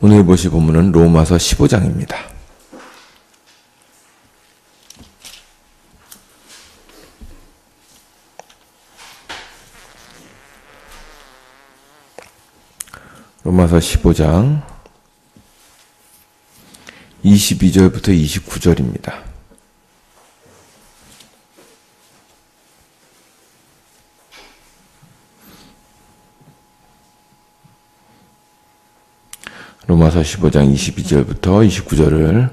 오늘 보실 본문은 로마서 15장입니다. 로마서 15장 22절부터 29절입니다. 로마서 15장 22절부터 29절을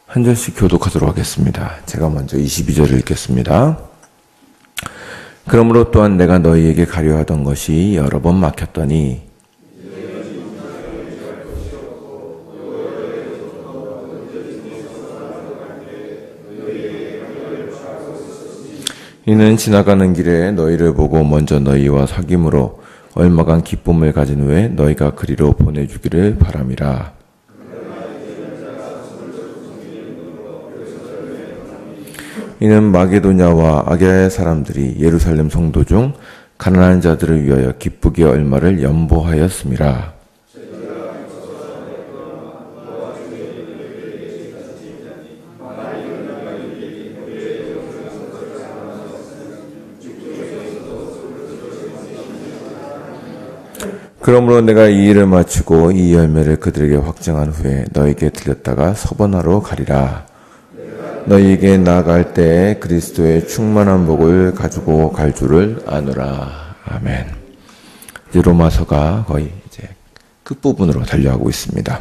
한 절씩 교독하도록 하겠습니다. 제가 먼저 22절을 읽겠습니다. 그러므로 또한 내가 너희에게 가려 하던 것이 여러 번 막혔더니 이는 지나가는 길에 너희를 보고 먼저 너희와 사귐으로 얼마간 기쁨을 가진 후에 너희가 그리로 보내주기를 바람이라. 이는 마게도냐와 아가야의 사람들이 예루살렘 성도 중 가난한 자들을 위하여 기쁘게 얼마를 연보하였음이라. 그러므로 내가 이 일을 마치고 이 열매를 그들에게 확증한 후에 너희에게 들렸다가 서번하러 가리라. 너희에게 나아갈 때에 그리스도의 충만한 복을 가지고 갈 줄을 아노라. 아멘. 이제 로마서가 거의 이제 끝부분으로 달려가고 있습니다.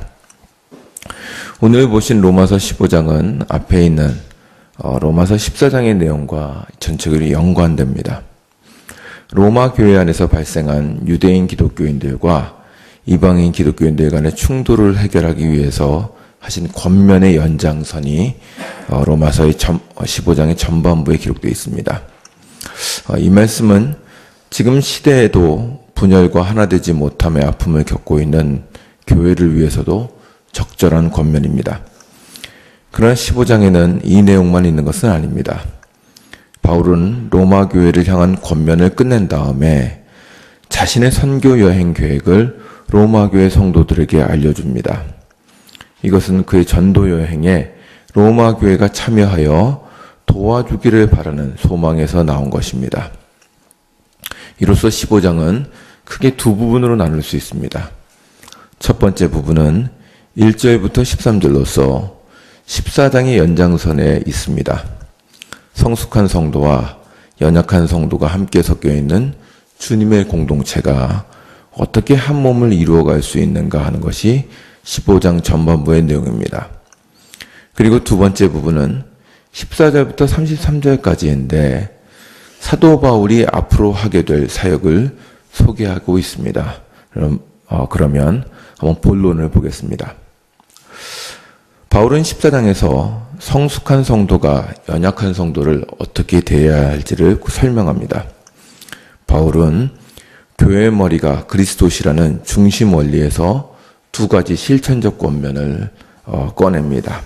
오늘 보신 로마서 15장은 앞에 있는 로마서 14장의 내용과 전체적으로 연관됩니다. 로마 교회 안에서 발생한 유대인 기독교인들과 이방인 기독교인들 간의 충돌을 해결하기 위해서 하신 권면의 연장선이 로마서의 15장의 전반부에 기록되어 있습니다. 이 말씀은 지금 시대에도 분열과 하나 되지 못함의 아픔을 겪고 있는 교회를 위해서도 적절한 권면입니다. 그러나 15장에는 이 내용만 있는 것은 아닙니다. 바울은 로마 교회를 향한 권면을 끝낸 다음에 자신의 선교 여행 계획을 로마 교회 성도들에게 알려줍니다. 이것은 그의 전도 여행에 로마 교회가 참여하여 도와주기를 바라는 소망에서 나온 것입니다. 이로써 15장은 크게 두 부분으로 나눌 수 있습니다. 첫 번째 부분은 1절부터 13절로서 14장의 연장선에 있습니다. 성숙한 성도와 연약한 성도가 함께 섞여 있는 주님의 공동체가 어떻게 한 몸을 이루어갈 수 있는가 하는 것이 15장 전반부의 내용입니다. 그리고 두 번째 부분은 14절부터 33절까지인데 사도 바울이 앞으로 하게 될 사역을 소개하고 있습니다. 그러면 한번 본론을 보겠습니다. 바울은 14장에서 성숙한 성도가 연약한 성도를 어떻게 대해야 할지를 설명합니다. 바울은 교회의 머리가 그리스도시라는 중심 원리에서 두 가지 실천적 권면을 꺼냅니다.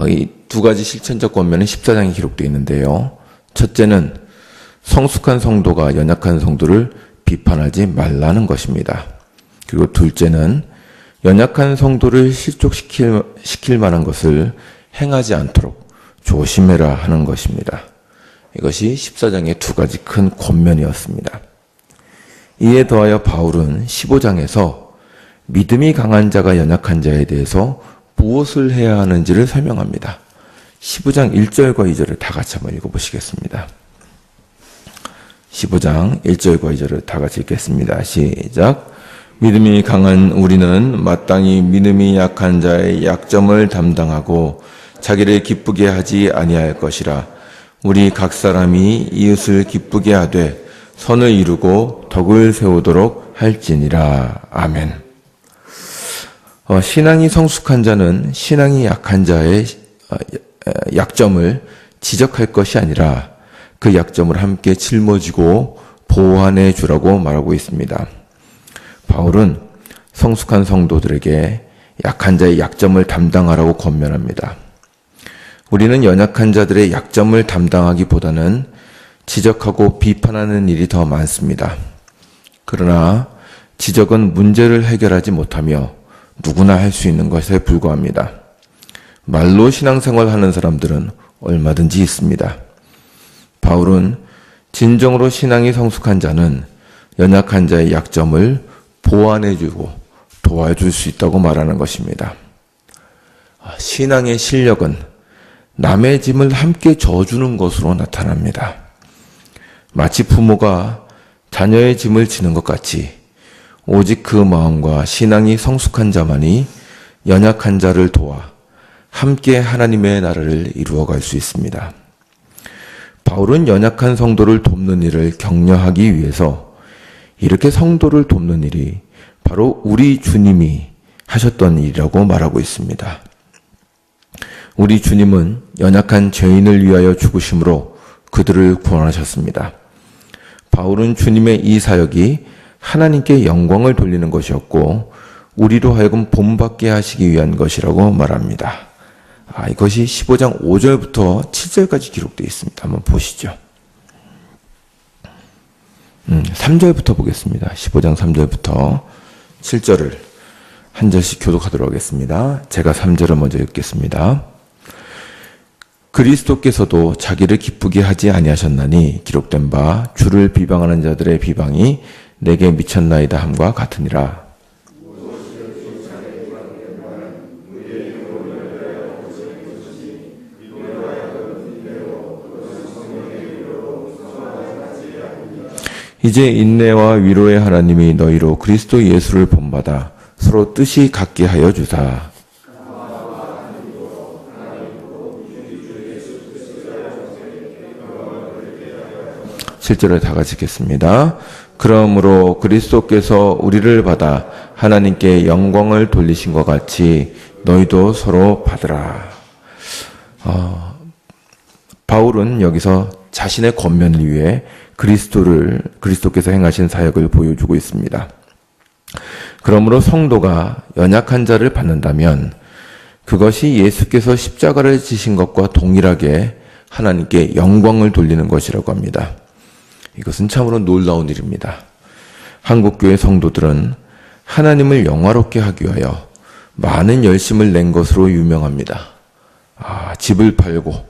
이 두 가지 실천적 권면은 14장에 기록되어 있는데요. 첫째는 성숙한 성도가 연약한 성도를 비판하지 말라는 것입니다. 그리고 둘째는 연약한 성도를 실족시킬 만한 것을 행하지 않도록 조심해라 하는 것입니다. 이것이 14장의 두 가지 큰 권면이었습니다. 이에 더하여 바울은 15장에서 믿음이 강한 자가 연약한 자에 대해서 무엇을 해야 하는지를 설명합니다. 15장 1절과 2절을 다 같이 한번 읽어보시겠습니다. 15장 1절과 2절을 다 같이 읽겠습니다. 시작. 믿음이 강한 우리는 마땅히 믿음이 약한 자의 약점을 담당하고 자기를 기쁘게 하지 아니할 것이라. 우리 각 사람이 이웃을 기쁘게 하되 선을 이루고 덕을 세우도록 할지니라. 아멘. 신앙이 성숙한 자는 신앙이 약한 자의 약점을 지적할 것이 아니라 그 약점을 함께 짊어지고 보완해 주라고 말하고 있습니다. 바울은 성숙한 성도들에게 약한 자의 약점을 담당하라고 권면합니다. 우리는 연약한 자들의 약점을 담당하기보다는 지적하고 비판하는 일이 더 많습니다. 그러나 지적은 문제를 해결하지 못하며 누구나 할 수 있는 것에 불과합니다. 말로 신앙생활 하는 사람들은 얼마든지 있습니다. 바울은 진정으로 신앙이 성숙한 자는 연약한 자의 약점을 보완해주고 도와줄 수 있다고 말하는 것입니다. 신앙의 실력은 남의 짐을 함께 져주는 것으로 나타납니다. 마치 부모가 자녀의 짐을 지는 것 같이 오직 그 마음과 신앙이 성숙한 자만이 연약한 자를 도와 함께 하나님의 나라를 이루어갈 수 있습니다. 바울은 연약한 성도를 돕는 일을 격려하기 위해서 이렇게 성도를 돕는 일이 바로 우리 주님이 하셨던 일이라고 말하고 있습니다. 우리 주님은 연약한 죄인을 위하여 죽으심으로 그들을 구원하셨습니다. 바울은 주님의 이 사역이 하나님께 영광을 돌리는 것이었고 우리로 하여금 본받게 하시기 위한 것이라고 말합니다. 이것이 15장 5절부터 7절까지 기록되어 있습니다. 한번 보시죠. 3절부터 보겠습니다. 15장 3절부터 7절을 한 절씩 교독하도록 하겠습니다. 제가 3절을 먼저 읽겠습니다. 그리스도께서도 자기를 기쁘게 하지 아니하셨나니 기록된 바 주를 비방하는 자들의 비방이 내게 미쳤나이다 함과 같으니라. 이제 인내와 위로의 하나님이 너희로 그리스도 예수를 본받아 서로 뜻이 같게 하여 주사. 7절을 다 같이 읽겠습니다. 그러므로 그리스도께서 우리를 받아 하나님께 영광을 돌리신 것 같이 너희도 서로 받으라. 바울은 여기서 자신의 권면을 위해 그리스도께서 행하신 사역을 보여주고 있습니다. 그러므로 성도가 연약한 자를 받는다면 그것이 예수께서 십자가를 지신 것과 동일하게 하나님께 영광을 돌리는 것이라고 합니다. 이것은 참으로 놀라운 일입니다. 한국교회 성도들은 하나님을 영화롭게 하기 위하여 많은 열심을 낸 것으로 유명합니다. 집을 팔고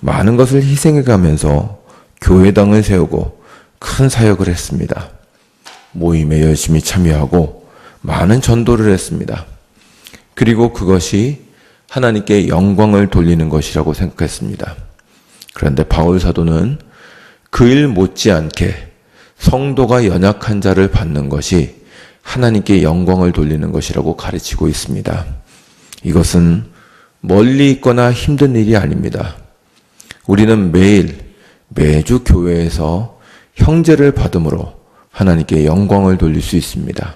많은 것을 희생해가면서 교회당을 세우고 큰 사역을 했습니다. 모임에 열심히 참여하고 많은 전도를 했습니다. 그리고 그것이 하나님께 영광을 돌리는 것이라고 생각했습니다. 그런데 바울 사도는 그 일 못지않게 성도가 연약한 자를 받는 것이 하나님께 영광을 돌리는 것이라고 가르치고 있습니다. 이것은 멀리 있거나 힘든 일이 아닙니다. 우리는 매주 교회에서 형제를 받음으로 하나님께 영광을 돌릴 수 있습니다.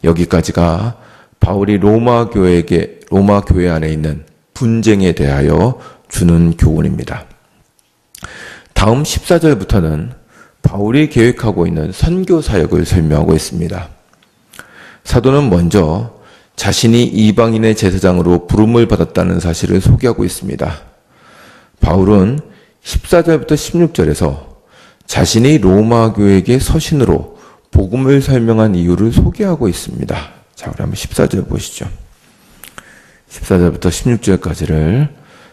여기까지가 바울이 로마 교회 안에 있는 분쟁에 대하여 주는 교훈입니다. 다음 14절부터는 바울이 계획하고 있는 선교 사역을 설명하고 있습니다. 사도는 먼저 자신이 이방인의 제사장으로 부름을 받았다는 사실을 소개하고 있습니다. 바울은 14절부터 16절에서 자신이 로마 교회에게 서신으로 복음을 설명한 이유를 소개하고 있습니다. 자, 우리 한번 14절 보시죠. 14절부터 16절까지를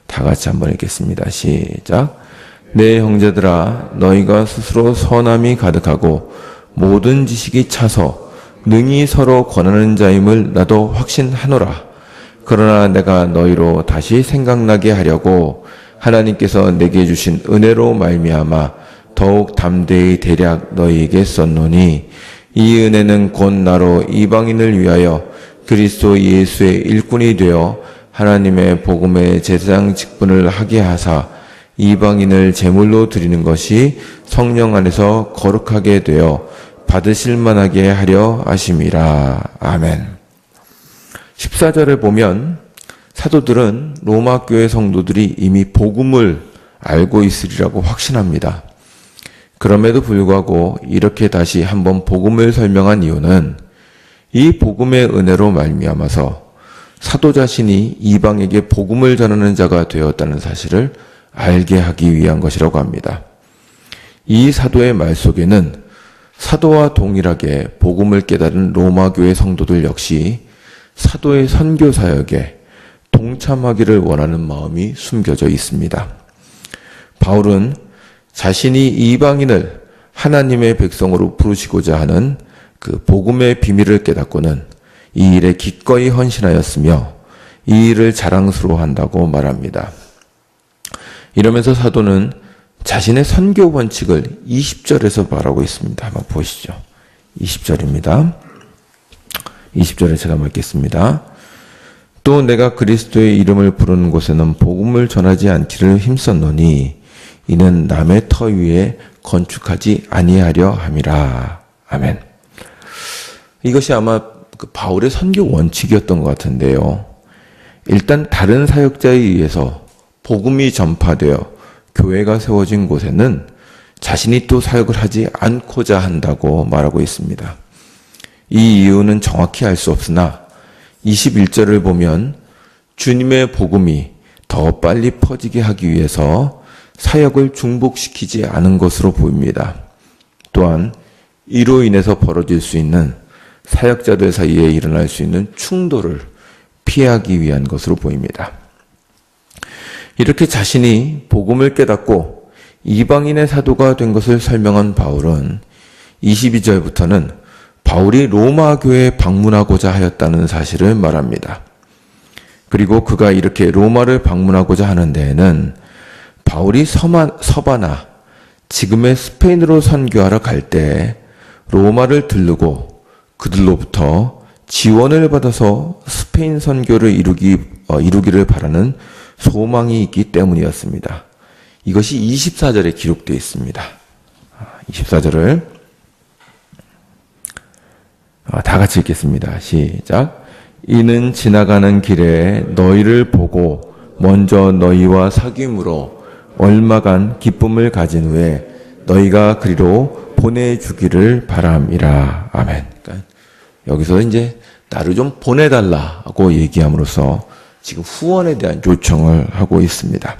다 같이 한번 읽겠습니다. 시작. 내 형제들아, 너희가 스스로 선함이 가득하고 모든 지식이 차서 능히 서로 권하는 자임을 나도 확신하노라. 그러나 내가 너희로 다시 생각나게 하려고 하나님께서 내게 주신 은혜로 말미암아 더욱 담대히 대략 너희에게 썼노니 이 은혜는 곧 나로 이방인을 위하여 그리스도 예수의 일꾼이 되어 하나님의 복음의 제사장 직분을 하게 하사 이방인을 제물로 드리는 것이 성령 안에서 거룩하게 되어 받으실 만하게 하려 하심이라. 아멘. 14절을 보면 사도들은 로마 교회 성도들이 이미 복음을 알고 있으리라고 확신합니다. 그럼에도 불구하고 이렇게 다시 한번 복음을 설명한 이유는 이 복음의 은혜로 말미암아서 사도 자신이 이방에게 복음을 전하는 자가 되었다는 사실을 알게 하기 위한 것이라고 합니다. 이 사도의 말 속에는 사도와 동일하게 복음을 깨달은 로마 교회 성도들 역시 사도의 선교 사역에 동참하기를 원하는 마음이 숨겨져 있습니다. 바울은 자신이 이방인을 하나님의 백성으로 부르시고자 하는 그 복음의 비밀을 깨닫고는 이 일에 기꺼이 헌신하였으며 이 일을 자랑스러워한다고 말합니다. 이러면서 사도는 자신의 선교 원칙을 20절에서 말하고 있습니다. 한번 보시죠. 20절입니다. 20절에 제가 읽겠습니다. 또 내가 그리스도의 이름을 부르는 곳에는 복음을 전하지 않기를 힘썼노니 이는 남의 터 위에 건축하지 아니하려 함이라. 아멘. 이것이 아마 그 바울의 선교 원칙이었던 것 같은데요. 일단 다른 사역자에 의해서 복음이 전파되어 교회가 세워진 곳에는 자신이 또 사역을 하지 않고자 한다고 말하고 있습니다. 이 이유는 정확히 알 수 없으나 21절을 보면 주님의 복음이 더 빨리 퍼지게 하기 위해서 사역을 중복시키지 않은 것으로 보입니다. 또한 이로 인해서 벌어질 수 있는 사역자들 사이에 일어날 수 있는 충돌을 피하기 위한 것으로 보입니다. 이렇게 자신이 복음을 깨닫고 이방인의 사도가 된 것을 설명한 바울은 22절부터는 바울이 로마 교회에 방문하고자 하였다는 사실을 말합니다. 그리고 그가 이렇게 로마를 방문하고자 하는 데에는 바울이 서바나, 지금의 스페인으로 선교하러 갈 때 로마를 들르고 그들로부터 지원을 받아서 스페인 선교를 이루기를 바라는 소망이 있기 때문이었습니다. 이것이 24절에 기록되어 있습니다. 24절을 다 같이 읽겠습니다. 시작. 이는 지나가는 길에 너희를 보고 먼저 너희와 사귐으로 얼마간 기쁨을 가진 후에 너희가 그리로 보내주기를 바람이라. 아멘. 그러니까 여기서 이제 나를 좀 보내달라고 얘기함으로써 지금 후원에 대한 요청을 하고 있습니다.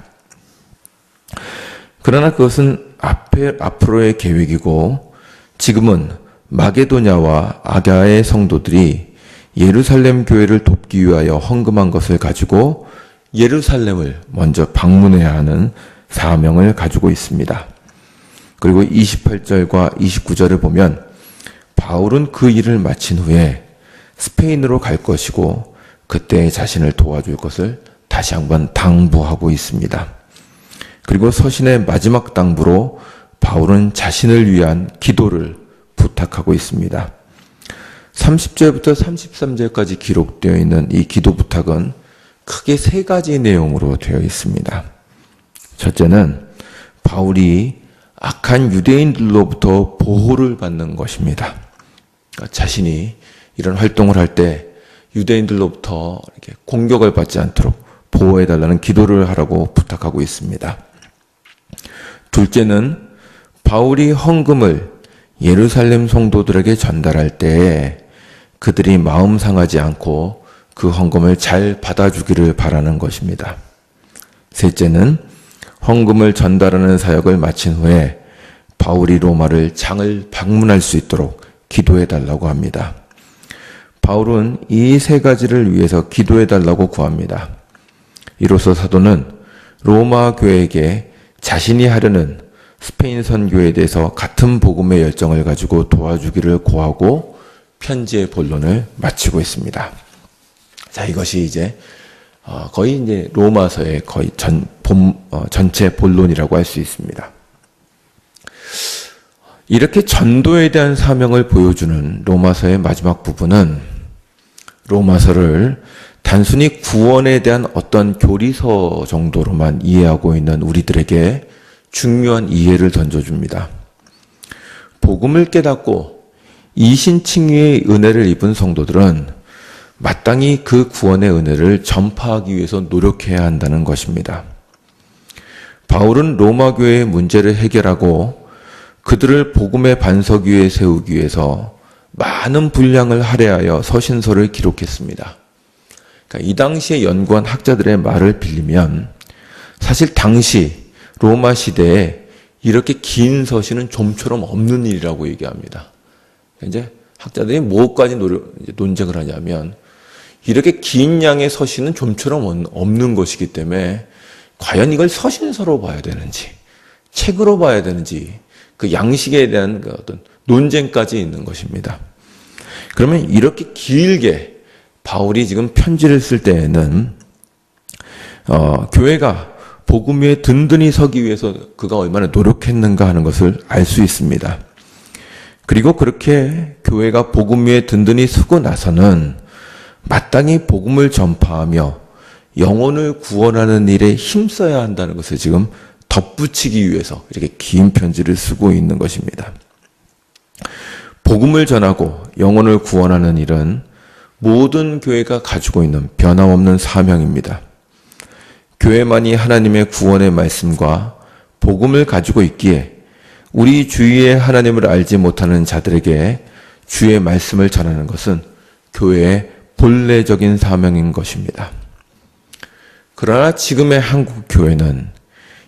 그러나 그것은 앞으로의 계획이고 지금은 마게도냐와 아가의 성도들이 예루살렘 교회를 돕기 위하여 헌금한 것을 가지고 예루살렘을 먼저 방문해야 하는 사명을 가지고 있습니다. 그리고 28절과 29절을 보면 바울은 그 일을 마친 후에 스페인으로 갈 것이고 그때 자신을 도와줄 것을 다시 한번 당부하고 있습니다. 그리고 서신의 마지막 당부로 바울은 자신을 위한 기도를 부탁하고 있습니다. 30절부터 33절까지 기록되어 있는 이 기도 부탁은 크게 세 가지 내용으로 되어 있습니다. 첫째는 바울이 악한 유대인들로부터 보호를 받는 것입니다. 그러니까 자신이 이런 활동을 할 때 유대인들로부터 이렇게 공격을 받지 않도록 보호해달라는 기도를 하라고 부탁하고 있습니다. 둘째는 바울이 헌금을 예루살렘 성도들에게 전달할 때 그들이 마음 상하지 않고 그 헌금을 잘 받아주기를 바라는 것입니다. 셋째는 헌금을 전달하는 사역을 마친 후에 바울이 로마를 장을 방문할 수 있도록 기도해달라고 합니다. 바울은 이 세 가지를 위해서 기도해달라고 구합니다. 이로써 사도는 로마 교회에게 자신이 하려는 스페인 선교에 대해서 같은 복음의 열정을 가지고 도와주기를 고하고 편지의 본론을 마치고 있습니다. 자, 이것이 이제 거의 이제 로마서의 거의 전체 본론이라고 할 수 있습니다. 이렇게 전도에 대한 사명을 보여주는 로마서의 마지막 부분은 로마서를 단순히 구원에 대한 어떤 교리서 정도로만 이해하고 있는 우리들에게 중요한 이해를 던져줍니다. 복음을 깨닫고 이신칭의의 은혜를 입은 성도들은 마땅히 그 구원의 은혜를 전파하기 위해서 노력해야 한다는 것입니다. 바울은 로마 교회의 문제를 해결하고 그들을 복음의 반석 위에 세우기 위해서 많은 분량을 할애하여 서신서를 기록했습니다. 그러니까 이 당시에 연구한 학자들의 말을 빌리면 사실 당시 로마 시대에 이렇게 긴 서신은 좀처럼 없는 일이라고 얘기합니다. 이제 학자들이 뭐까지 논쟁을 하냐면 이렇게 긴 양의 서신은 좀처럼 없는 것이기 때문에 과연 이걸 서신서로 봐야 되는지 책으로 봐야 되는지 그 양식에 대한 그 어떤 논쟁까지 있는 것입니다. 그러면 이렇게 길게 바울이 지금 편지를 쓸 때에는 교회가 복음 위에 든든히 서기 위해서 그가 얼마나 노력했는가 하는 것을 알 수 있습니다. 그리고 그렇게 교회가 복음 위에 든든히 서고 나서는 마땅히 복음을 전파하며 영혼을 구원하는 일에 힘써야 한다는 것을 지금 덧붙이기 위해서 이렇게 긴 편지를 쓰고 있는 것입니다. 복음을 전하고 영혼을 구원하는 일은 모든 교회가 가지고 있는 변함없는 사명입니다. 교회만이 하나님의 구원의 말씀과 복음을 가지고 있기에 우리 주위에 하나님을 알지 못하는 자들에게 주의 말씀을 전하는 것은 교회의 본래적인 사명인 것입니다. 그러나 지금의 한국 교회는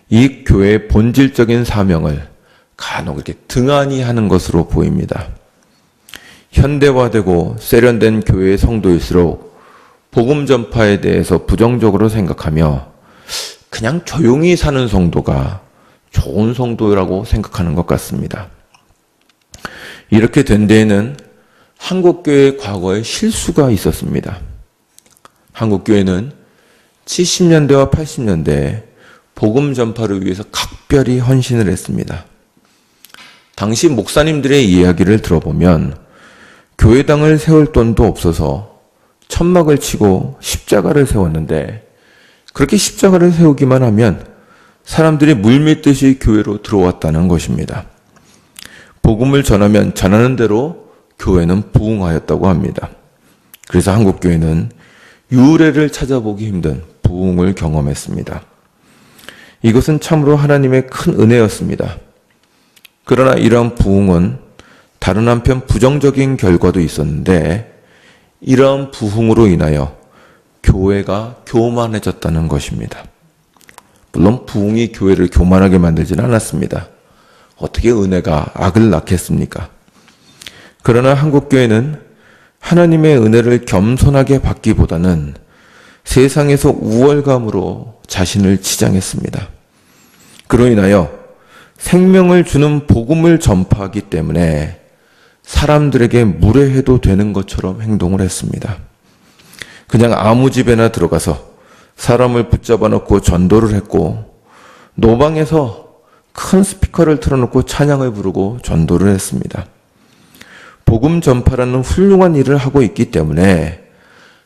이 교회의 본질적인 사명을 간혹 이렇게 등한히 하는 것으로 보입니다. 현대화되고 세련된 교회의 성도일수록 복음 전파에 대해서 부정적으로 생각하며 그냥 조용히 사는 성도가 좋은 성도라고 생각하는 것 같습니다. 이렇게 된 데에는 한국교회의 과거에 실수가 있었습니다. 한국교회는 70년대와 80년대에 복음 전파를 위해서 각별히 헌신을 했습니다. 당시 목사님들의 이야기를 들어보면 교회당을 세울 돈도 없어서 천막을 치고 십자가를 세웠는데 그렇게 십자가를 세우기만 하면 사람들이 물밀듯이 교회로 들어왔다는 것입니다. 복음을 전하면 전하는 대로 교회는 부흥하였다고 합니다. 그래서 한국교회는 유래를 찾아보기 힘든 부흥을 경험했습니다. 이것은 참으로 하나님의 큰 은혜였습니다. 그러나 이러한 부흥은 다른 한편 부정적인 결과도 있었는데 이러한 부흥으로 인하여 교회가 교만해졌다는 것입니다. 물론 부흥이 교회를 교만하게 만들지는 않았습니다. 어떻게 은혜가 악을 낳겠습니까? 그러나 한국교회는 하나님의 은혜를 겸손하게 받기보다는 세상에서 우월감으로 자신을 치장했습니다. 그로 인하여 생명을 주는 복음을 전파하기 때문에 사람들에게 무례해도 되는 것처럼 행동을 했습니다. 그냥 아무 집에나 들어가서 사람을 붙잡아 놓고 전도를 했고 노방에서 큰 스피커를 틀어놓고 찬양을 부르고 전도를 했습니다. 복음 전파라는 훌륭한 일을 하고 있기 때문에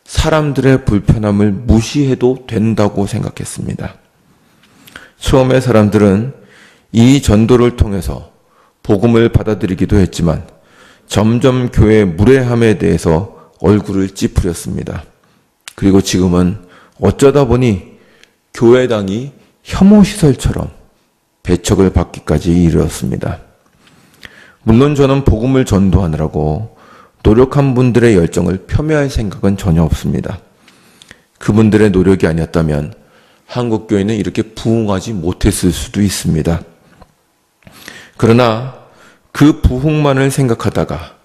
사람들의 불편함을 무시해도 된다고 생각했습니다. 처음에 사람들은 이 전도를 통해서 복음을 받아들이기도 했지만 점점 교회의 무례함에 대해서 얼굴을 찌푸렸습니다. 그리고 지금은 어쩌다 보니 교회당이 혐오시설처럼 배척을 받기까지 이르렀습니다. 물론 저는 복음을 전도하느라고 노력한 분들의 열정을 폄훼할 생각은 전혀 없습니다. 그분들의 노력이 아니었다면 한국교회는 이렇게 부흥하지 못했을 수도 있습니다. 그러나 그 부흥만을 생각하다가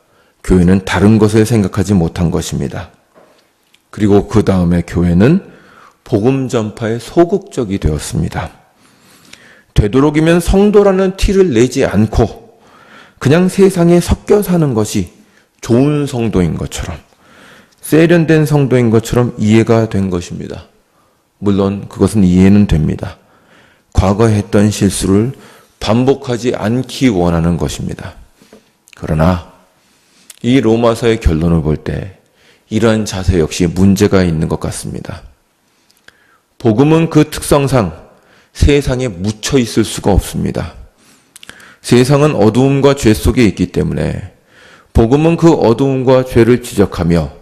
교회는 다른 것을 생각하지 못한 것입니다. 그리고 그 다음에 교회는 복음 전파에 소극적이 되었습니다. 되도록이면 성도라는 티를 내지 않고 그냥 세상에 섞여 사는 것이 좋은 성도인 것처럼 세련된 성도인 것처럼 이해가 된 것입니다. 물론 그것은 이해는 됩니다. 과거에 했던 실수를 반복하지 않기 원하는 것입니다. 그러나 이 로마서의 결론을 볼 때 이러한 자세 역시 문제가 있는 것 같습니다. 복음은 그 특성상 세상에 묻혀 있을 수가 없습니다. 세상은 어두움과 죄 속에 있기 때문에 복음은 그 어두움과 죄를 지적하며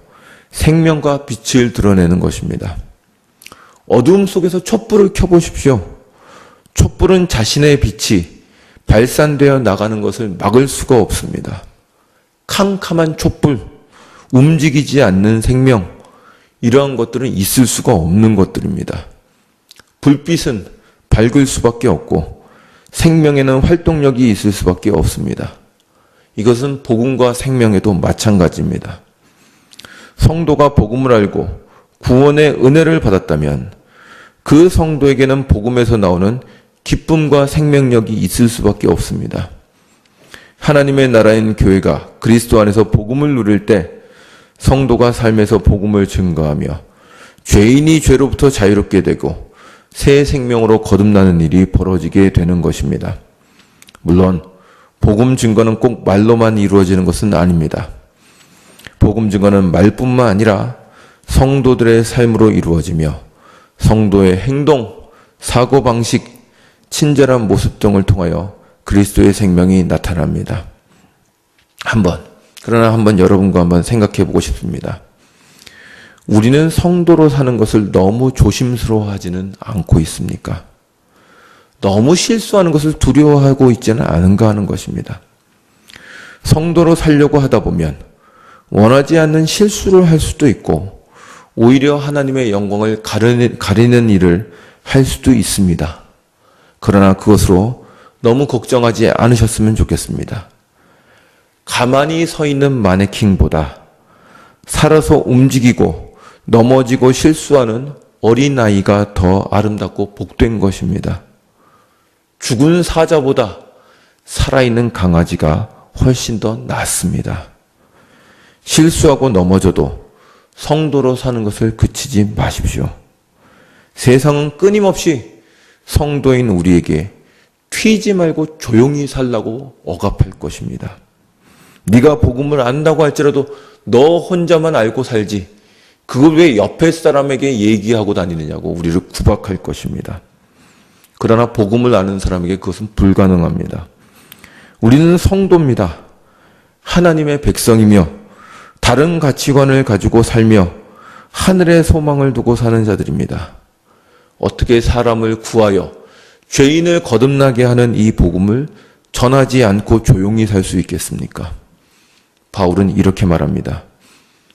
생명과 빛을 드러내는 것입니다. 어두움 속에서 촛불을 켜보십시오. 촛불은 자신의 빛이 발산되어 나가는 것을 막을 수가 없습니다. 캄캄한 촛불, 움직이지 않는 생명, 이러한 것들은 있을 수가 없는 것들입니다. 불빛은 밝을 수밖에 없고 생명에는 활동력이 있을 수밖에 없습니다. 이것은 복음과 생명에도 마찬가지입니다. 성도가 복음을 알고 구원의 은혜를 받았다면 그 성도에게는 복음에서 나오는 기쁨과 생명력이 있을 수밖에 없습니다. 하나님의 나라인 교회가 그리스도 안에서 복음을 누릴 때 성도가 삶에서 복음을 증거하며 죄인이 죄로부터 자유롭게 되고 새 생명으로 거듭나는 일이 벌어지게 되는 것입니다. 물론 복음 증거는 꼭 말로만 이루어지는 것은 아닙니다. 복음 증거는 말뿐만 아니라 성도들의 삶으로 이루어지며 성도의 행동, 사고방식, 친절한 모습 등을 통하여 그리스도의 생명이 나타납니다. 그러나 한번 여러분과 한번 생각해 보고 싶습니다. 우리는 성도로 사는 것을 너무 조심스러워하지는 않고 있습니까? 너무 실수하는 것을 두려워하고 있지는 않은가 하는 것입니다. 성도로 살려고 하다 보면 원하지 않는 실수를 할 수도 있고 오히려 하나님의 영광을 가리는 일을 할 수도 있습니다. 그러나 그것으로 너무 걱정하지 않으셨으면 좋겠습니다. 가만히 서 있는 마네킹보다 살아서 움직이고 넘어지고 실수하는 어린아이가 더 아름답고 복된 것입니다. 죽은 사자보다 살아있는 강아지가 훨씬 더 낫습니다. 실수하고 넘어져도 성도로 사는 것을 그치지 마십시오. 세상은 끊임없이 성도인 우리에게 튀지 말고 조용히 살라고 억압할 것입니다. 네가 복음을 안다고 할지라도 너 혼자만 알고 살지 그걸 왜 옆에 사람에게 얘기하고 다니느냐고 우리를 구박할 것입니다. 그러나 복음을 아는 사람에게 그것은 불가능합니다. 우리는 성도입니다. 하나님의 백성이며 다른 가치관을 가지고 살며 하늘의 소망을 두고 사는 자들입니다. 어떻게 사람을 구하여 죄인을 거듭나게 하는 이 복음을 전하지 않고 조용히 살 수 있겠습니까? 바울은 이렇게 말합니다.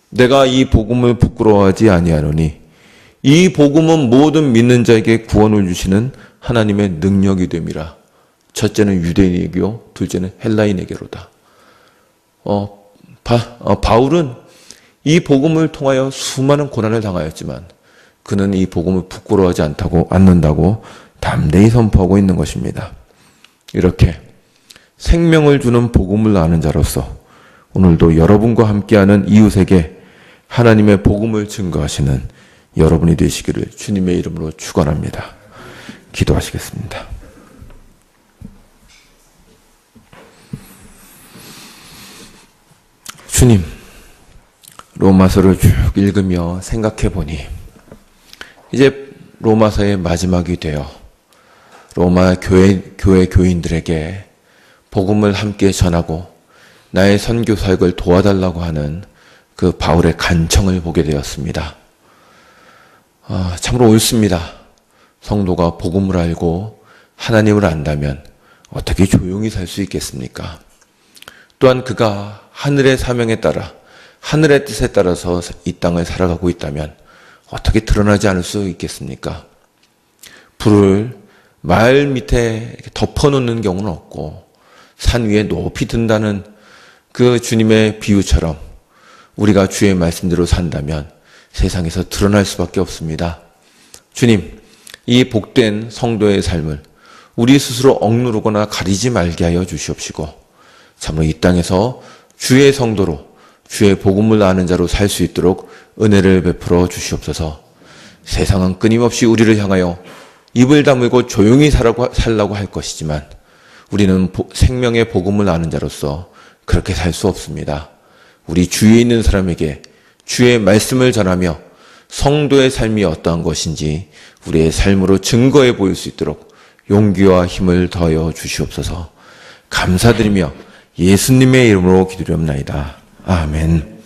내가 이 복음을 부끄러워하지 아니하노니 이 복음은 모든 믿는 자에게 구원을 주시는 하나님의 능력이 됨이라. 첫째는 유대인에게요, 둘째는 헬라인에게로다. 바울은 이 복음을 통하여 수많은 고난을 당하였지만 그는 이 복음을 부끄러워하지 않는다고 담대히 선포하고 있는 것입니다. 이렇게 생명을 주는 복음을 아는 자로서 오늘도 여러분과 함께하는 이웃에게 하나님의 복음을 증거하시는 여러분이 되시기를 주님의 이름으로 축원합니다. 기도하시겠습니다. 주님, 로마서를 쭉 읽으며 생각해 보니 이제 로마서의 마지막이 되어 로마 교회 교인들에게 복음을 함께 전하고 나의 선교 사역을 도와달라고 하는 그 바울의 간청을 보게 되었습니다. 참으로 옳습니다. 성도가 복음을 알고 하나님을 안다면 어떻게 조용히 살 수 있겠습니까? 또한 그가 하늘의 사명에 따라 하늘의 뜻에 따라서 이 땅을 살아가고 있다면 어떻게 드러나지 않을 수 있겠습니까? 불을 말 밑에 덮어놓는 경우는 없고 산 위에 높이 든다는 그 주님의 비유처럼 우리가 주의 말씀대로 산다면 세상에서 드러날 수밖에 없습니다. 주님, 이 복된 성도의 삶을 우리 스스로 억누르거나 가리지 말게 하여 주시옵시고 참으로 이 땅에서 주의 성도로 주의 복음을 아는 자로 살 수 있도록 은혜를 베풀어 주시옵소서. 세상은 끊임없이 우리를 향하여 입을 다물고 조용히 살라고 할 것이지만 우리는 생명의 복음을 아는 자로서 그렇게 살 수 없습니다. 우리 주위에 있는 사람에게 주의 말씀을 전하며 성도의 삶이 어떠한 것인지 우리의 삶으로 증거해 보일 수 있도록 용기와 힘을 더하여 주시옵소서. 감사드리며 예수님의 이름으로 기도드리옵나이다. 아멘.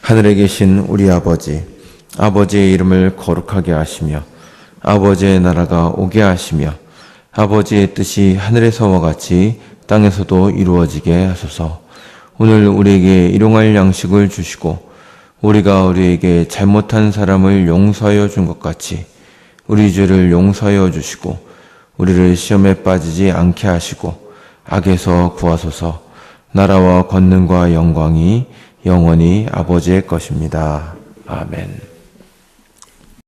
하늘에 계신 우리 아버지, 아버지의 이름을 거룩하게 하시며 아버지의 나라가 오게 하시며 아버지의 뜻이 하늘에서와 같이 땅에서도 이루어지게 하소서. 오늘 우리에게 일용할 양식을 주시고 우리가 우리에게 잘못한 사람을 용서하여 준 것 같이 우리 죄를 용서하여 주시고 우리를 시험에 빠지지 않게 하시고 악에서 구하소서. 나라와 권능과 영광이 영원히 아버지의 것입니다. 아멘.